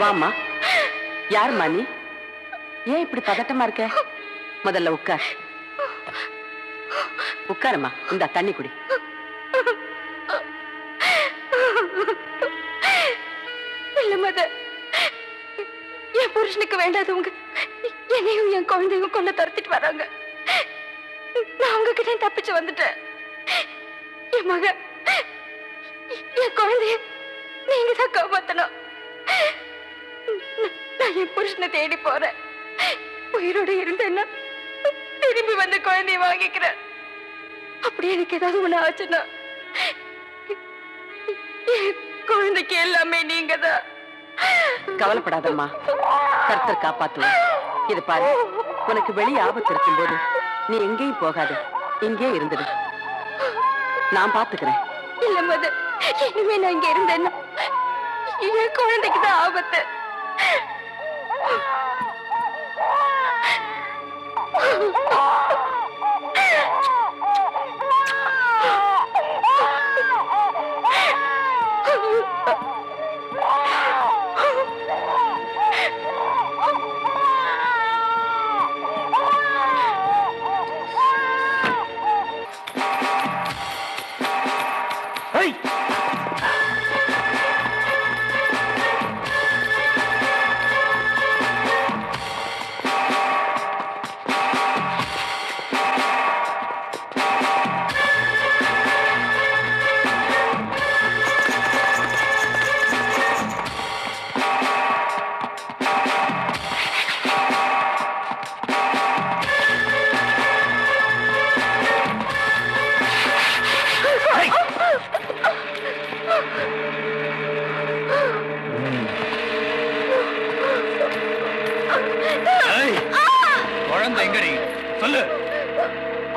வாமா. யாருமா நீ? ஏன் இப்படி பதட்டமா இருக்க? முதல்ல உட்கார். உட்காருமா. இந்த தண்ணி குடி. இல்ல மத, என் புருஷனுக்கு வேண்டாதவங்க என்னையும் என் குழந்தையும் கொல்ல துரத்திட்டு வராங்க. நான் உங்ககிட்ட தப்பிச்சு வந்துட்டேன். என் மக, என் குழந்தைய நீங்க தான் காப்பாத்தணும். நான் என் புருஷனை தேடி போறேன். உயிரோட இருந்தேன்னா திரும்பி வந்து குழந்தைய வாங்கிக்கிறேன். அப்படி எனக்கு ஏதாவது ஒண்ணு ஆச்சுன்னா என் குழந்தைக்கு எல்லாமே நீங்க தான். கவலைப்படாதம்மா, கர்த்தர் காப்பாத்துவோம். இது பாரு, உனக்கு வெளியே ஆபத்து இருக்கும் போது நீ எங்கேயும் போகாத, இங்கே இருந்துடு. நான் பாத்துக்கிறேன். இல்ல மது, இனிமே நான் இங்க இருந்தேன்னா என் குழந்தைக்கு தான் ஆபத்து.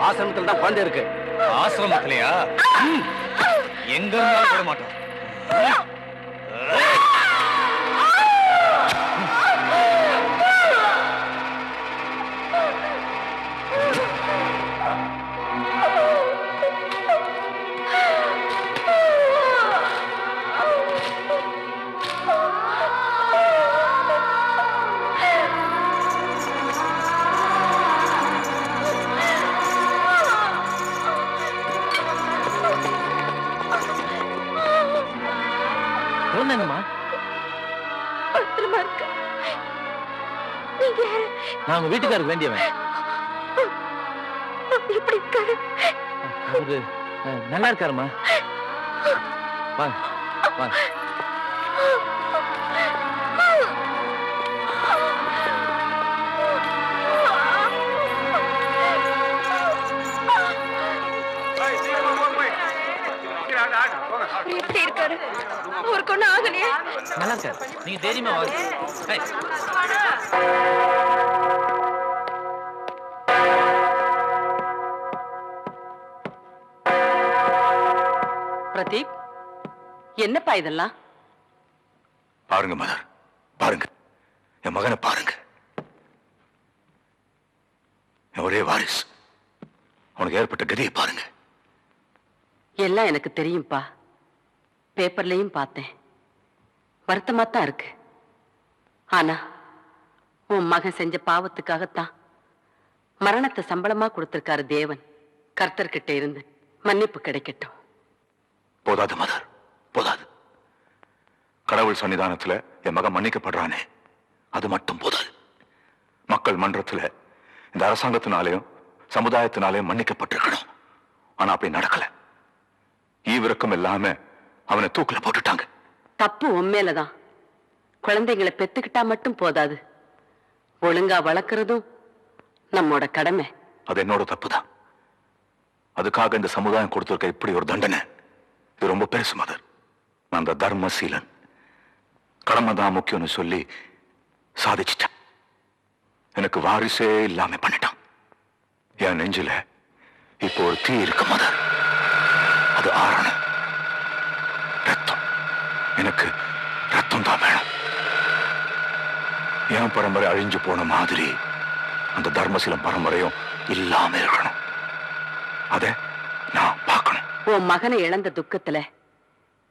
ஆசிரமத்தில் தான் குழந்தை இருக்கு. ஆசிரமத்திலையா? எங்க இருந்தாலும் விட மாட்டோம். நான் உங்க வீட்டுக்காருக்கு வேண்டியவன். அவரு நல்லா இருக்காருமா. வாங்க வாங்க. எப்படி இருக்காரு? அவருக்கு ஒண்ணு ஆகலையே? நல்லா இருக்காரு. நீங்க தைரியமா வாங்க. பிரதீப், என்னப்பா இதெல்லாம்? பாருங்க மதர், பாருங்க என் மகனை பாருங்க. ஒரே வாரிசு, அவனுக்கு ஏற்பட்ட கதியை பாருங்க. எல்லாம் எனக்கு தெரியும்பா. பேப்பர்லயும் பார்த்தேன். வருத்தமாத்தான் இருக்கு. ஆனா உன் மகன் செஞ்ச பாவத்துக்காகத்தான் மரணத்தை சம்பளமா கொடுத்திருக்காரு தேவன். கர்த்தர்கிட்ட இருந்து மன்னிப்பு கிடைக்கட்டும். போதாது மதர், போதாது. கடவுள் சன்னிதானத்துல என் மகன் மன்னிக்கப்படுறானே, அது மட்டும் போதாது. மக்கள் மன்றத்துல இந்த அரசாங்கத்தினாலேயும் சமுதாயத்தினாலேயும் மன்னிக்கப்பட்டிருக்கணும். ஆனா அப்படி நடக்கல. ஈவிரக்கம் இல்லாம அவனை தூக்கில போட்டுட்டாங்க. தப்பு உண்மையிலதான். குழந்தைங்களை பெத்துக்கிட்டா மட்டும் போதாது, ஒழுங்கா வளர்க்கறதும் நம்மோட கடமை. அது என்னோட தப்பு தான். அதுக்காக இந்த சமுதாயம் கொடுத்திருக்க இப்படி ஒரு தண்டனை, இது ரொம்ப பெருசு மதர். நான் அந்த தர்மசீலன், கடமை தான் முக்கியம்னு சொல்லி சாதிச்சிட்டேன். எனக்கு வாரிசே இல்லாம பண்ணிட்டான். என் நெஞ்சில இப்போ ஒரு தீ இருக்கு மதர். அது ஆறணும். ரத்தம். எனக்கு ரத்தம் தான் வேணும். என் பரம்பரை அழிஞ்சு போன மாதிரி அந்த தர்மசீலம் பரம்பரையும் இல்லாம இருக்கணும். அத நான் பார்க்கணும். உன் மகனை இழந்த துக்கத்துல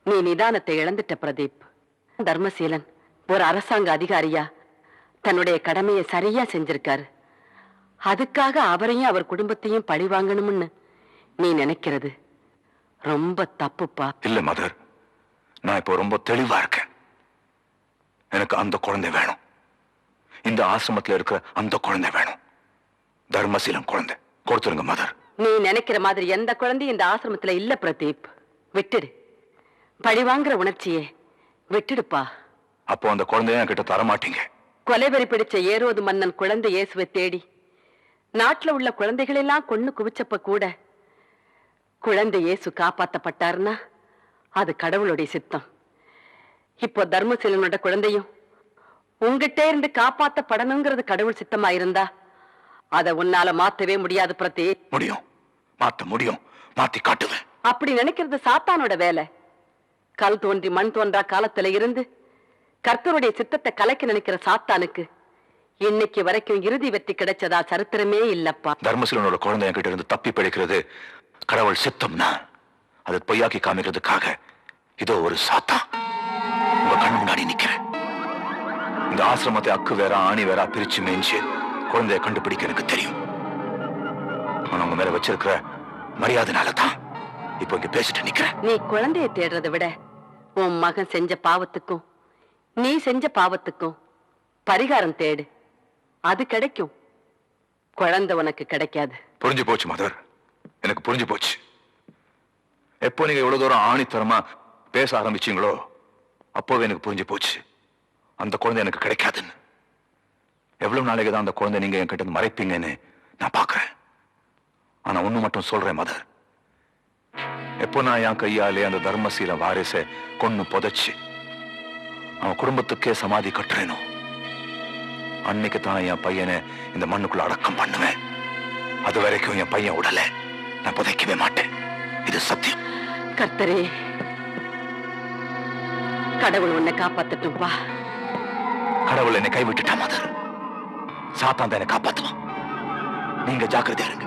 நீ நிதானத்தை இழந்துட்ட பிரதீப். தர்மசீலன் ஒரு அரசாங்க அதிகாரியா தன்னுடைய கடமையை சரியா செஞ்சிருக்காரு. அதுக்காக அவரையும் அவர் குடும்பத்தையும் பழி வாங்கணும்னு நீ நினைக்கிறது ரொம்ப தப்புப்பா. இல்ல மதர், நான் இப்போ ரொம்ப தெளிவா இருக்கேன். எனக்கு அந்த குழந்தை வேணும். இந்த ஆசிரமத்தில் இருக்கிற அந்த குழந்தை வேணும். தர்மசீலம் குழந்தை கொடுத்துருங்க மதர். நீ நினைக்கிற மாதிரி எந்த குழந்தையும் இந்த ஆசிரமத்துல இல்ல பிரதீப். விட்டுடு. பழி வாங்குற உணர்ச்சியே விட்டுடுப்பா. அப்போ அந்த குழந்தைய என்கிட்ட தரமாட்டீங்க. கொலைவெறி பிடிச்ச ஏரோது மன்னன் குழந்தை இயேசுவை தேடி நாட்டுல உள்ள குழந்தைகள் எல்லாம் கொன்னு குவிச்சப்ப கூட குழந்தை இயேசு காப்பாத்தப்பட்டாருன்னா அது கடவுளுடைய சித்தம். இப்போ தர்மசீலனோட குழந்தையும் உங்ககிட்ட இருந்து காப்பாத்தப்படணுங்கிறது கடவுள் சித்தமா இருந்தா அதை உன்னால மாத்தவே முடியாது பிரதீப். முடியும், மாத்த முடியும், மாத்தி காட்டுவேன். அப்படி நினைக்கிறது சாத்தானோட வேலை. கல் தோன்றி மண் தோன்றா காலத்துல இருந்து கர்த்தருடைய சித்தத்தை கலைக்க நினைக்கிற சாத்தானுக்கு இன்னைக்கு வரைக்கும் இறுதி வெற்றி கிடைச்சதா சரித்திரமே இல்லப்பா. தர்மசீலனோட குழந்தை என்கிட்ட இருந்து தப்பி பிழைக்கிறது கடவுள் சித்தம்னா அதை பொய்யாக்கி காமிக்கிறதுக்காக இதோ ஒரு சாத்தான் உங்க கண்ணு முன்னாடி நிக்கிறேன். இந்த ஆசிரமத்தை அக்கு வேற ஆணி வேற பிரிச்சு மேய்ஞ்சு குழந்தைய கண்டுபிடிக்க எனக்கு தெரியும். ஆனா உங்க மேல வச்சிருக்கிற மரியாதைனால தான் இப்போ இங்க பேசிட்டு நிக்கிறேன். நீ குழந்தைய தேடுறதை விட உன் மகன் செஞ்ச பாவத்துக்கும் நீ செஞ்ச பாவத்துக்கும் பரிகாரம் தேடு. அது கிடைக்கும். குழந்தை உனக்கு கிடைக்காது. புரிஞ்சு போச்சு மதர், எனக்கு புரிஞ்சு போச்சு. எப்போ நீங்க இவ்வளவு தூரம் ஆணித்தரமா பேச ஆரம்பிச்சீங்களோ அப்போவே எனக்கு புரிஞ்சு போச்சு அந்த குழந்தை எனக்கு கிடைக்காதுன்னு. எவ்வளவு நாளைக்கு தான் அந்த குழந்தை நீங்க என்கிட்ட மறைப்பீங்கன்னு நான் பாக்குறேன். ஆனா ஒண்ணு மட்டும் சொல்றேன் மதர், எப்போ நான் என் கையாலே அந்த தர்மசீல வாரிசை கொன்னு புதைச்சு அவன் குடும்பத்துக்கே சமாதி கட்டுறேனோ அன்னைக்கு தான் என் பையனை இந்த மண்ணுக்குள்ள அடக்கம் பண்ணுவேன். அது வரைக்கும் என் பையன் உடலை நான் புதைக்கவே மாட்டேன். இது சத்தியம். கர்த்தரே, கடவுள் உன்னை காப்பாத்தட்டும்பா. கடவுள் என்னை கைவிட்டுட்டா மதர், சாத்தான் தான் என்னை காப்பாத்துவான். நீங்க ஜாக்கிரதையா இருங்க.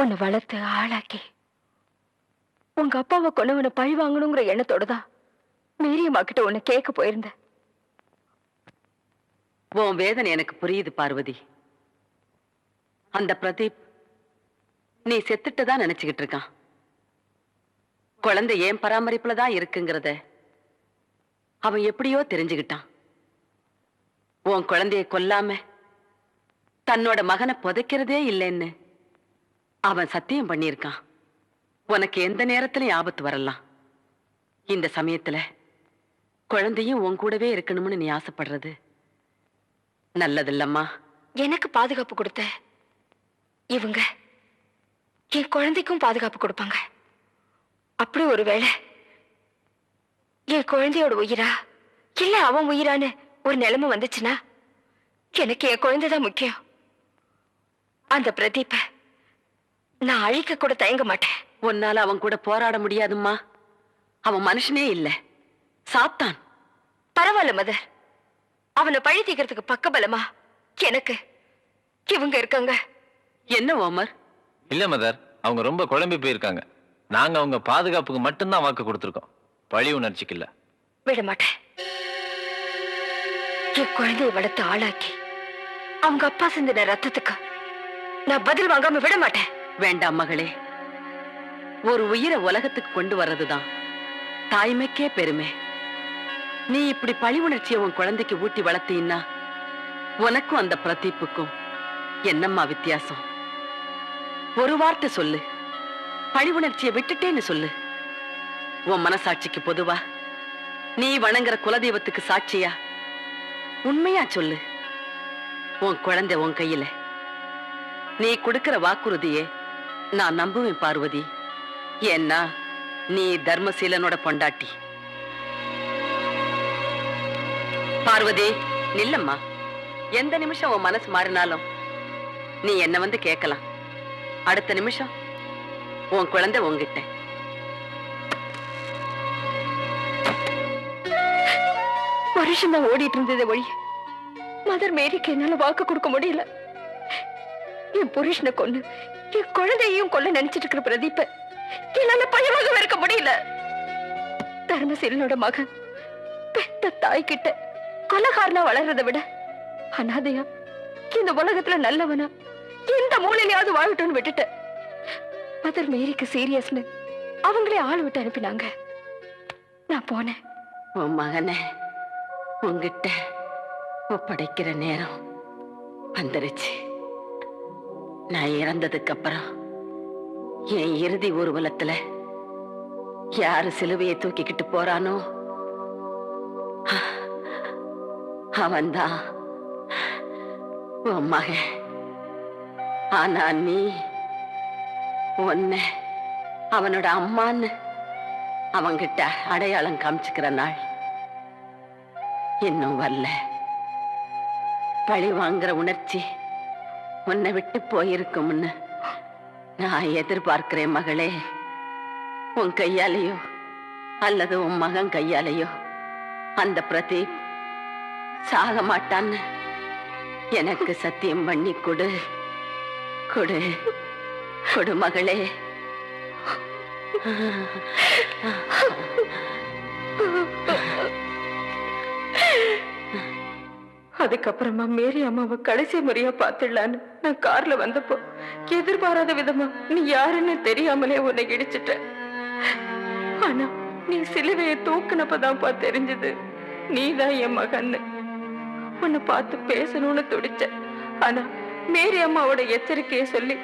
உன்னை வளர்த்து ஆளாக்கி உங்க அப்பாவை கொண்டவனை பழி வாங்கணுங்கிற எண்ணத்தோடதான் மீரியம்மா கிட்ட உன்னை கேட்க போயிருந்தேன். உன் வேதனை எனக்கு புரியுது பார்வதி. அந்த பிரதீப் நீ செத்துட்டுதான் நினைச்சுக்கிட்டு இருக்கான். குழந்தை ஏன் பராமரிப்புல தான் இருக்குங்கிறத அவன் எப்படியோ தெரிஞ்சுக்கிட்டான். உன் குழந்தைய கொல்லாம தன்னோட மகனை புதைக்கிறதே இல்லைன்னு அவன் சத்தியம் பண்ணியிருக்கான். உனக்கு எந்த நேரத்திலும் ஆபத்து வரலாம். இந்த சமயத்துல குழந்தையும் உன் கூடவே இருக்கணும்னு நீ ஆசைப்படுறது நல்லதில்லம்மா. எனக்கு பாதுகாப்பு கொடுத்த இவங்க என் குழந்தைக்கும் பாதுகாப்பு கொடுப்பாங்க. அப்படி ஒருவேளை என் குழந்தையோட உயிரா இல்ல அவன் உயிரான்னு ஒரு நிலைமை வந்துச்சுன்னா எனக்கு என் குழந்தைதான் முக்கியம். அந்த பிரதீப்ப நான் அழிக்க கூட தயங்க மாட்டேன். உன்னால அவன் கூட போராட முடியாதும்மா. அவன் மனுஷனே இல்ல, சாத்தான். பரவாயில்ல மதர், அவனை பழி தீக்கிறதுக்கு பக்கபலமா எனக்கு இவங்க இருக்காங்க. என்ன ஓமர்? இல்ல மதர், அவங்க ரொம்ப குழம்பி போயிருக்காங்க. நாங்க அவங்க பாதுகாப்புக்கு மட்டும்தான் வாக்கு கொடுத்திருக்கோம், பழி உணர்ச்சிக்கு இல்ல. விட மாட்டேன். என் குழந்தையை வளர்த்து ஆளாக்கி அவங்க அப்பா சிந்தின ரத்தத்துக்கு நான் பதில் வாங்காம விட மாட்டேன். வேண்டாம் மகளே, ஒரு உயிரை உலகத்துக்கு கொண்டு வர்றதுதான் தாய்மைக்கே பெருமை. நீ இப்படி பழி உணர்ச்சியை உன் குழந்தைக்கு ஊட்டி வளர்த்தீன்னா உனக்கும் அந்த பிரதீப்புக்கும் என்னம்மா வித்தியாசம்? ஒரு வார்த்தை சொல்லு, பழி உணர்ச்சியை விட்டுட்டேன்னு சொல்லு. உன் மனசாட்சிக்கு பொதுவா நீ வணங்குற குலதெய்வத்துக்கு சாட்சியா உண்மையா சொல்லு. உன் குழந்தை உன் கையில. நீ கொடுக்கிற வாக்குறுதியே நான் நம்புவேன் பார்வதி. ஏன்னா நீ தர்மசீலனோட பொண்டாட்டி. பார்வதி நில்லம்மா. எந்த நிமிஷம் உன் மனசு மாறினாலும் நீ என்ன வந்து கேட்கலாம். அடுத்த நிமிஷம் உன் குழந்தை உன்கிட்ட. வருஷம் தான் ஓடிட்டு இருந்தது வழி. மதர் மேரிக்கு என்னால வாக்கு கொடுக்க முடியல. என் புருஷனை கொண்டு என் குழந்தையையும் கொல்ல நினைச்சிட்டு இருக்கிற பிரதீப்ப என்னால பழிவாக இருக்க முடியல. தர்மசீலனோட மகன் பெத்த தாய் கிட்ட கொலைகாரனா வளர்றதை விட அனாதையா இந்த உலகத்துல நல்லவனா எந்த மூலையிலாவது வாழட்டும்னு விட்டுட்ட. மதர் மேரிக்கு சீரியஸ்னு அவங்களே ஆள் விட்டு அனுப்பினாங்க. நான் போனேன். உன் மகனை உன்கிட்ட ஒப்படைக்கிற நேரம் வந்துருச்சு. நான் இறந்ததுக்கு அப்புறம் என் இறுதி ஊர்வலத்துல யாரு சிலுவையை தூக்கிக்கிட்டு போறானோ அவன்தான் உன் மகன். ஆனா நீ உன்னை அவனோட அம்மான்னு அவன்கிட்ட அடையாளம் காமிச்சுக்கிற நாள் இன்னும் வரல. பழி வாங்குற உணர்ச்சி உன்னை விட்டு போயிருக்கும்னு நான் எதிர்பார்க்கிறேன் மகளே. உன் கையாலேயோ அல்லது உன் மகன் கையாலேயோ அந்த பிரதீப் சாக மாட்டான்னு எனக்கு சத்தியம் பண்ணி கொடு. கொடு கொடு மகளே. அதுக்கப்புறமா மேரி அம்மாவை கடைசி முறையா பாத்துடலான்னு நான் கார்ல வந்தப்போ எதிர்பாராத விதமா நீ யாருன்னு தெரியாமலே உன்னை இடிச்சிட்ட. ஆனா நீ சிலுவையை தூக்குனப்பதான்ப்பா தெரிஞ்சது நீதான் என் மகன்னு. உன்னை பார்த்து பேசணும்னு துடிச்ச. ஆனா மேரி அம்மாவோட எச்சரிக்கையை சொல்லி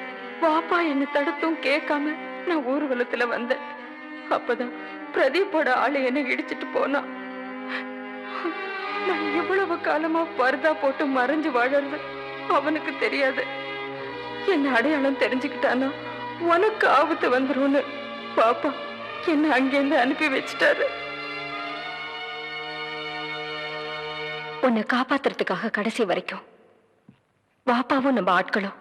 வாப்பா என்ன தடுத்தும் கேட்காம நான் ஊர்வலத்துல வந்தேன். அப்பதான் பிரதீப்போட ஆளு என்ன இடிச்சிட்டு போனான். நான் எவ்வளவு காலமா பர்தா போட்டு மறைஞ்சு வாழறது அவனுக்கு தெரியாது. என்ன அடையாளம் தெரிஞ்சுக்கிட்டானா உனக்கு ஆபத்து வந்துரும்னு பாப்பா என்ன அங்கேருந்து அனுப்பி வச்சிட்டாரு. உன்னை காப்பாத்துறதுக்காக கடைசி வரைக்கும் பாப்பாவும் நம்ம ஆட்களும்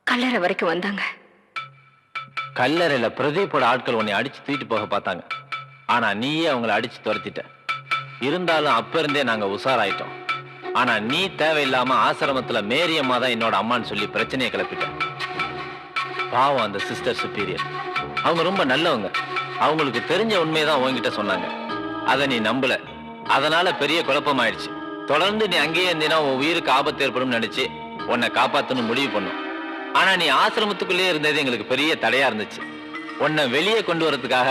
கல்லறை வரைக்கும் வந்தாங்க. கல்லறையில பிரதீப்போட ஆட்கள் உன்னை அடிச்சு தூக்கிட்டு போக பார்த்தாங்க. ஆனா நீயே அவங்களை அடிச்சு துரத்திட்ட. இருந்தாலும் அப்ப இருந்தே நாங்க உஷாராயிட்டோம். ஆனா நீ தேவையில்லாம ஆசிரமத்துல மேரி அம்மா தான் என்னோட அம்மான்னு சொல்லி பிரச்சனையை கிளப்பிட்ட. பாவம் அந்த சிஸ்டர் சுப்பீரியர். அவங்க ரொம்ப நல்லவங்க. அவங்களுக்கு தெரிஞ்ச உண்மையதான் உன்கிட்ட சொன்னாங்க. அதை நீ நம்பல. அதனால பெரிய குழப்பமாயிடுச்சு. தொடர்ந்து நீ அங்கேயே இருந்தீனா உன் உயிருக்கு ஆபத்து ஏற்படும் நினைச்சு உன்னை காப்பாத்தணும் முடிவு பண்ணும். ஆனா நீ ஆசிரமத்துக்குள்ளே இருந்தது எங்களுக்கு பெரிய தடையா இருந்துச்சு. உன்னை வெளியே கொண்டு வரதுக்காக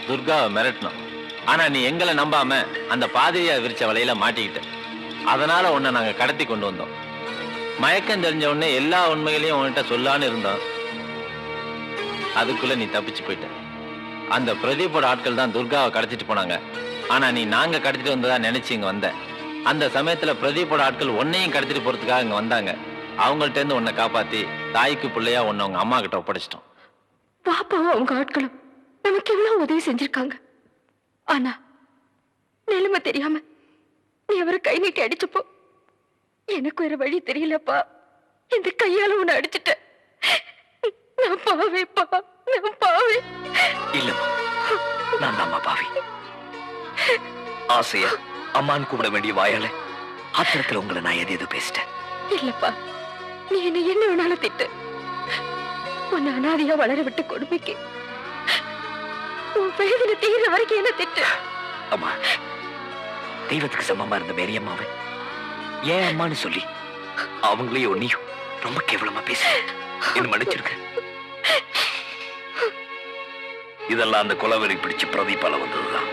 துர்காவை மிரட்டணும். ஆனா நீ எங்களை நம்பாம அந்த பாதிரியா விரிச்ச வலையில மாட்டிக்கிட்ட. அதனால உன்னை நாங்க கடத்தி கொண்டு வந்தோம். மயக்கம் தெரிஞ்ச உடனே எல்லா உண்மைகளையும் உன்கிட்ட சொல்லான்னு இருந்தோம். அதுக்குள்ள நீ தப்பிச்சு போயிட்ட. அந்த பிரதீப்போட ஆட்கள் தான் துர்காவை கடத்திட்டு போனாங்க. ஆனா நீ நாங்க கடத்திட்டு வந்ததா நினைச்சு இங்க வந்த. அந்த சமயத்துல பிரதீப்போட ஆட்கள் உன்னையும் கடத்திட்டு போறதுக்காக இங்க வந்தாங்க. அவங்கள்ட்ட இருந்து உன்னை காப்பாத்தி தாய்க்கு பிள்ளையா உன்னை உங்க அம்மா கிட்ட ஒப்படைச்சிட்டோம். பாப்பாவும் அவங்க ஆட்களும் நமக்கு எவ்வளவு உதவி செஞ்சிருக்காங்க. ஆனா நிலைமை தெரியாம நீ அவரை கை நீட்டி அடிச்சப்போ எனக்கு வேற வழி தெரியலப்பா. இந்த கையால உன்னை அடிச்சுட்ட. நான் பாவேப்பா, நான் பாவே. இல்லம்மா, நான் தான் பாவி. ஆசையா அம்மான்னு கூப்பிட வேண்டிய வாயால ஆத்திரத்துல உங்களை நான் எது பேசிட்டேன். இல்லப்பா, நீ என்ன வேணாலும் திட்டு. உன்னை அனாதையா வளர விட்டு கொடுமைக்கு உன் வேதனை தீர வரைக்கும் என்ன திட்டு. அம்மா, தெய்வத்துக்கு சமமா இருந்த மேரி அம்மாவை ஏன் அம்மான்னு சொல்லி அவங்களையும் ஒன்னையும் ரொம்ப கேவலமா பேச என்ன மன்னிச்சிருக்க. இதெல்லாம் அந்த குலவெறி பிடிச்சு பிரதீபால வந்ததுதான்.